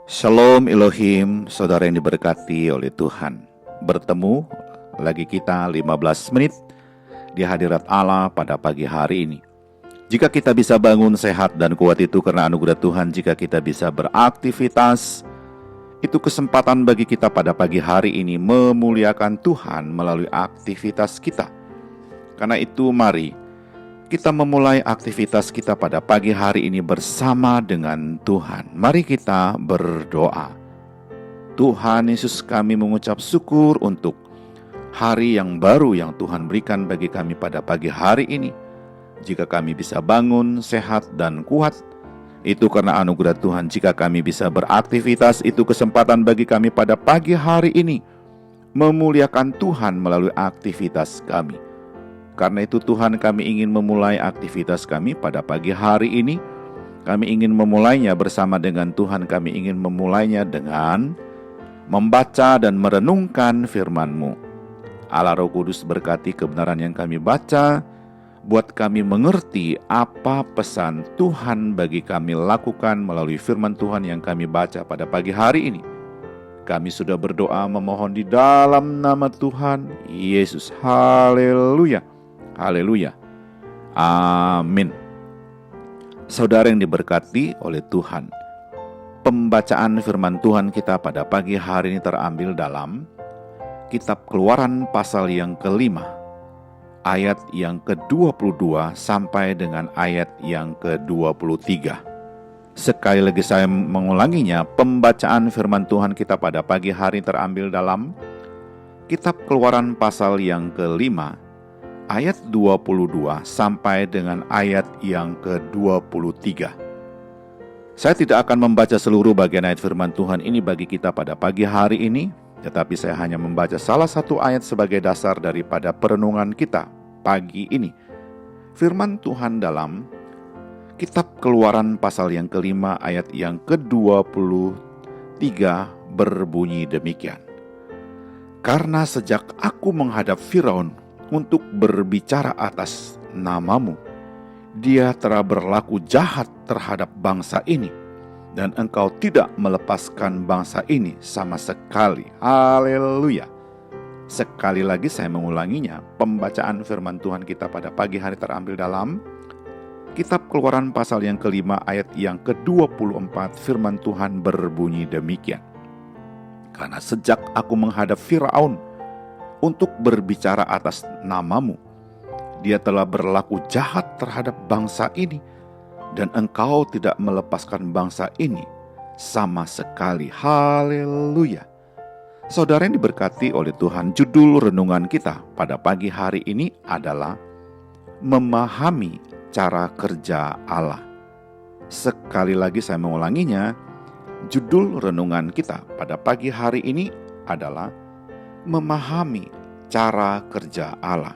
Shalom Elohim, saudara yang diberkati oleh Tuhan. Bertemu lagi kita 15 menit di hadirat Allah pada pagi hari ini. Jika kita bisa bangun sehat dan kuat itu karena anugerah Tuhan. Jika kita bisa beraktivitas, itu kesempatan bagi kita pada pagi hari ini memuliakan Tuhan melalui aktivitas kita. Karena itu mari kita memulai aktivitas kita pada pagi hari ini bersama dengan Tuhan. Mari kita berdoa. Tuhan Yesus, kami mengucap syukur untuk hari yang baru yang Tuhan berikan bagi kami pada pagi hari ini. Jika kami bisa bangun sehat dan kuat, itu karena anugerah Tuhan. Jika kami bisa beraktivitas, itu kesempatan bagi kami pada pagi hari ini memuliakan Tuhan melalui aktivitas kami. Karena itu Tuhan, kami ingin memulai aktivitas kami pada pagi hari ini. Kami ingin memulainya bersama dengan Tuhan. Kami ingin memulainya dengan membaca dan merenungkan firman-Mu. Allah Roh Kudus berkati kebenaran yang kami baca, buat kami mengerti apa pesan Tuhan bagi kami lakukan melalui firman Tuhan yang kami baca pada pagi hari ini. Kami sudah berdoa memohon di dalam nama Tuhan Yesus. Haleluya. Haleluya. Amin. Saudara yang diberkati oleh Tuhan, pembacaan firman Tuhan kita pada pagi hari ini terambil dalam Kitab Keluaran pasal yang ke-5, ayat yang ke-22 sampai dengan ayat yang ke-23. Sekali lagi saya mengulanginya, pembacaan firman Tuhan kita pada pagi hari terambil dalam Kitab Keluaran pasal yang ke-5, ayat 22 sampai dengan ayat yang ke-23. Saya tidak akan membaca seluruh bagian ayat firman Tuhan ini bagi kita pada pagi hari ini, tetapi saya hanya membaca salah satu ayat sebagai dasar daripada perenungan kita pagi ini. Firman Tuhan dalam Kitab Keluaran pasal yang ke-5 ayat yang ke-23 berbunyi demikian. Karena sejak aku menghadap Firaun untuk berbicara atas namamu, dia telah berlaku jahat terhadap bangsa ini, dan engkau tidak melepaskan bangsa ini sama sekali. Haleluya. Sekali lagi saya mengulanginya, pembacaan firman Tuhan kita pada pagi hari terambil dalam Kitab Keluaran pasal yang ke-5 ayat yang ke-24. Firman Tuhan berbunyi demikian. Karena sejak aku menghadap Firaun untuk berbicara atas namamu, dia telah berlaku jahat terhadap bangsa ini, dan engkau tidak melepaskan bangsa ini sama sekali. Haleluya. Saudara yang diberkati oleh Tuhan, judul renungan kita pada pagi hari ini adalah memahami cara kerja Allah. Sekali lagi saya mengulanginya, judul renungan kita pada pagi hari ini adalah memahami cara kerja Allah.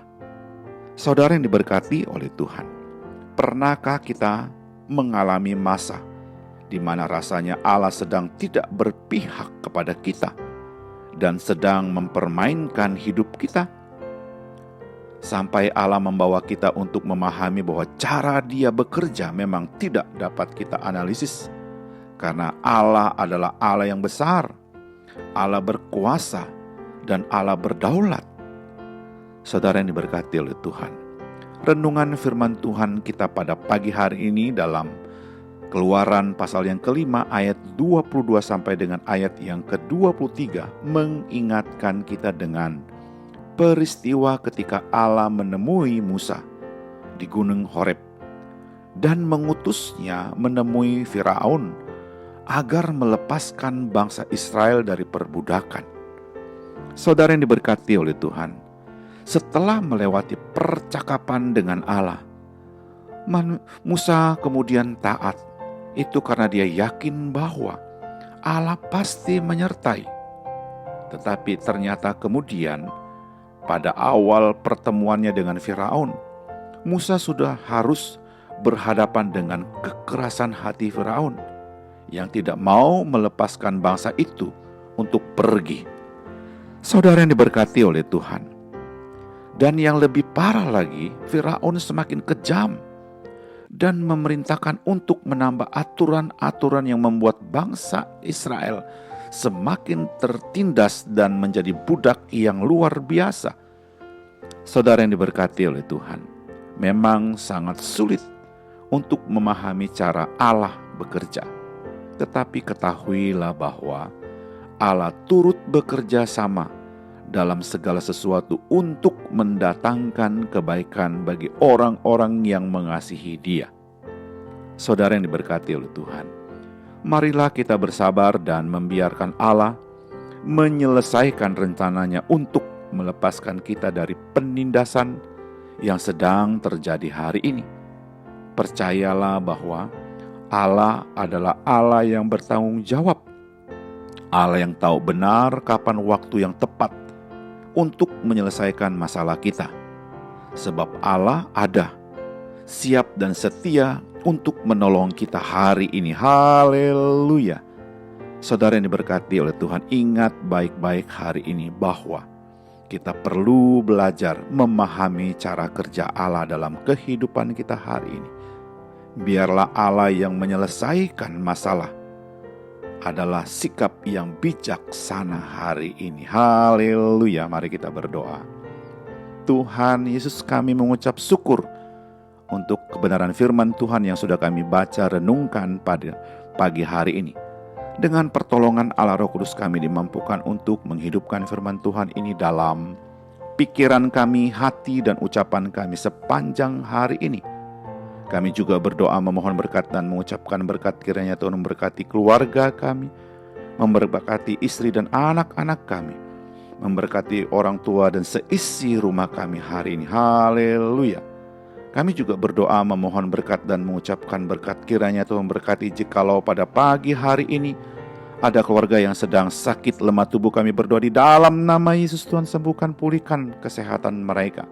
Saudara yang diberkati oleh Tuhan, pernahkah kita mengalami masa di mana rasanya Allah sedang tidak berpihak kepada kita dan sedang mempermainkan hidup kita? Sampai Allah membawa kita untuk memahami bahwa cara Dia bekerja memang tidak dapat kita analisis, karena Allah adalah Allah yang besar, Allah berkuasa, dan Allah berdaulat. Saudara yang diberkati oleh Tuhan, renungan firman Tuhan kita pada pagi hari ini dalam Keluaran pasal yang ke-5 ayat 22 sampai dengan ayat yang ke-23 mengingatkan kita dengan peristiwa ketika Allah menemui Musa di Gunung Horeb dan mengutusnya menemui Firaun agar melepaskan bangsa Israel dari perbudakan. Saudara yang diberkati oleh Tuhan, setelah melewati percakapan dengan Allah, Musa kemudian taat. Itu karena dia yakin bahwa Allah pasti menyertai. Tetapi ternyata kemudian pada awal pertemuannya dengan Firaun, Musa sudah harus berhadapan dengan kekerasan hati Firaun yang tidak mau melepaskan bangsa itu untuk pergi. Saudara yang diberkati oleh Tuhan, dan yang lebih parah lagi, Firaun semakin kejam dan memerintahkan untuk menambah aturan-aturan yang membuat bangsa Israel semakin tertindas dan menjadi budak yang luar biasa. Saudara yang diberkati oleh Tuhan, memang sangat sulit untuk memahami cara Allah bekerja. Tetapi ketahuilah bahwa Allah turut bekerja sama dalam segala sesuatu untuk mendatangkan kebaikan bagi orang-orang yang mengasihi Dia. Saudara yang diberkati oleh Tuhan, marilah kita bersabar dan membiarkan Allah menyelesaikan rencananya untuk melepaskan kita dari penindasan yang sedang terjadi hari ini. Percayalah bahwa Allah adalah Allah yang bertanggung jawab, Allah yang tahu benar kapan waktu yang tepat untuk menyelesaikan masalah kita. Sebab Allah ada, siap dan setia untuk menolong kita hari ini. Haleluya. Saudara yang diberkati oleh Tuhan, ingat baik-baik hari ini bahwa kita perlu belajar memahami cara kerja Allah dalam kehidupan kita hari ini. Biarlah Allah yang menyelesaikan masalah adalah sikap yang bijaksana hari ini. Haleluya. Mari kita berdoa. Tuhan Yesus, kami mengucap syukur untuk kebenaran firman Tuhan yang sudah kami baca renungkan pada pagi hari ini. Dengan pertolongan Allah Roh Kudus, kami dimampukan untuk menghidupkan firman Tuhan ini dalam pikiran kami, hati dan ucapan kami sepanjang hari ini. Kami juga berdoa memohon berkat dan mengucapkan berkat, kiranya Tuhan memberkati keluarga kami, memberkati istri dan anak-anak kami, memberkati orang tua dan seisi rumah kami hari ini. Haleluya. Kami juga berdoa memohon berkat dan mengucapkan berkat, kiranya Tuhan memberkati jikalau pada pagi hari ini ada keluarga yang sedang sakit lemah tubuh. Kami berdoa di dalam nama Yesus, Tuhan sembuhkan, pulihkan kesehatan mereka.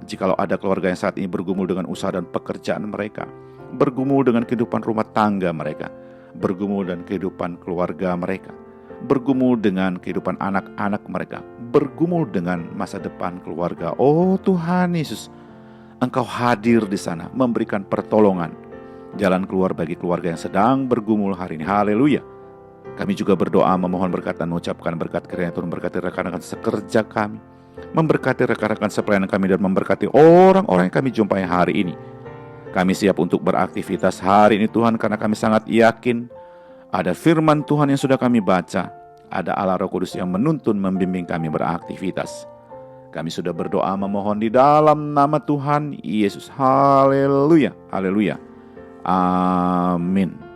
Jikalau ada keluarga yang saat ini bergumul dengan usaha dan pekerjaan mereka, bergumul dengan kehidupan rumah tangga mereka, bergumul dengan kehidupan keluarga mereka, bergumul dengan kehidupan anak-anak mereka, bergumul dengan masa depan keluarga. Oh Tuhan Yesus, Engkau hadir di sana, memberikan pertolongan, jalan keluar bagi keluarga yang sedang bergumul hari ini. Haleluya. Kami juga berdoa memohon berkat dan mengucapkan berkat, kiranya Tuhan memberkati rekan-rekan sekerja kami, memberkati rekan-rekan sepelayanan kami, dan memberkati orang-orang yang kami jumpai hari ini. Kami siap untuk beraktivitas hari ini Tuhan, karena kami sangat yakin ada firman Tuhan yang sudah kami baca, ada Allah Roh Kudus yang menuntun membimbing kami beraktivitas. Kami sudah berdoa memohon di dalam nama Tuhan Yesus. Haleluya. Haleluya. Amin.